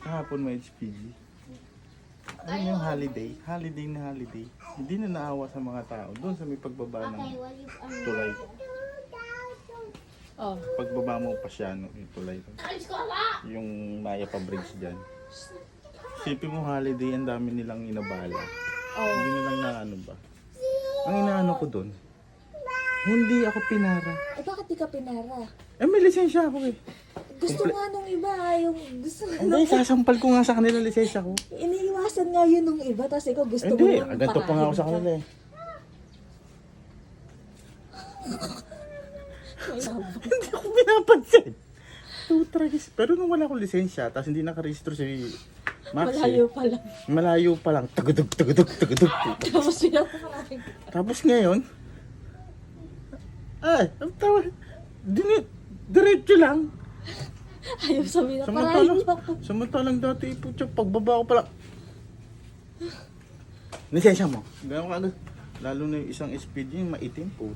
Kahapon may HPG. Ano yung holiday? Holiday na holiday. Hindi na naawa sa mga tao. Doon sa may pagbaba ng tulay. Oh. Pagbaba mo pa siya, no, yung tulay. Yung Maya pa bridge dyan. Isipin mo holiday, ang dami nilang inabala. Oh. Hindi nilang na ano ba. Ang inaano ko doon, hindi ako pinara. Eh bakit di ka pinara? Eh may lisensya ako eh. Gusto nga nung iba, yung gusto nga Hindi, sasampal ko nga sa kanila lisensya ko. iniiwasan nga yun nung iba, tapos ikaw gusto mo Hindi, yung ganito pa nga ako sa parahin kanila eh. May labo. Hindi ako pinapansin. Tutragis. Pero nung wala akong lisensya, tapos hindi nakarehistro si Maxi. Malayo pa lang. Malayo pa lang. Tagudug, tagudug, tagudug. Tapos pinaparahin. Tapos ngayon, ay, ang tawa. Diretso lang. Ayaw sabihin na parahin niyo ako. Samantalang dati po siya, pagbaba ko pala. Lisensya mo. Gano'n ka agad. Lalo na yung isang SPG, yung maitim po.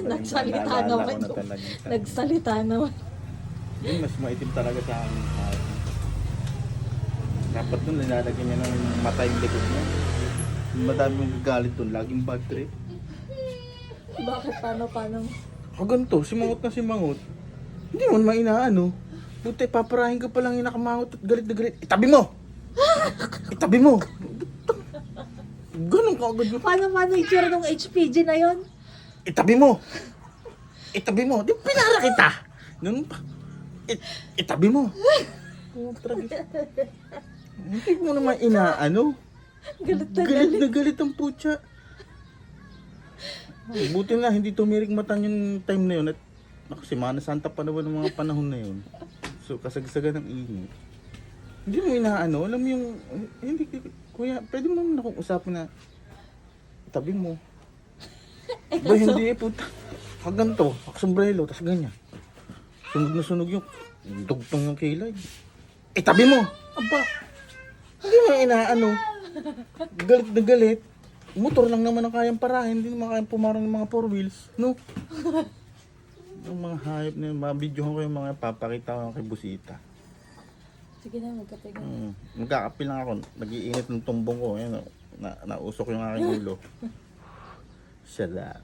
Nagsalita naman. Nagsalita naman. Yung mas maitim talaga sa akin. Dapat doon, nilalagyan niya ng mata yung likod niya. Madami yung gagalit doon, laging bad trip. Bakit? Paano? Ganito, simangot na simangot. Hindi mo naman inaano. Buti, paparahin ka palang yung nakamangot at galit na galit. Itabi mo! Itabi mo! Ganun ka agad yun. Paano itsura ng HPG na yon? Itabi mo! Itabi mo! Di pinara kita! Ganun pa. Itabi mo! Hindi mo naman inaano. Galit na Galit galit. na galit ang putya. Buti na hindi tumirik mata yung time na yun. At naku, Semana Santa pa naman ng mga panahon na yun. So kasagsagan ng init. Hindi mo inaano. Alam mo yung, hindi, kuya, pwede mo naman akong usapin na itabi mo. Ba hindi eh, puta. Kaganto, sombrero, tas ganyan. Sunog na sunog yung dugtong yung kilay. Itabi mo! Aba! Hindi mo inaano. Galit na galit. Motor lang naman ang kayang parahin. Hindi naman kayang pumarang ng mga four wheels. No? Yung mga hayop na yun, mga videohan ko yung mga papakita ko kay Busita. Sige na, magkape ka. Magkakape lang ako. Nag-iinit ng tumbong ko. Ayan, nausok yung aking ulo. Shut up.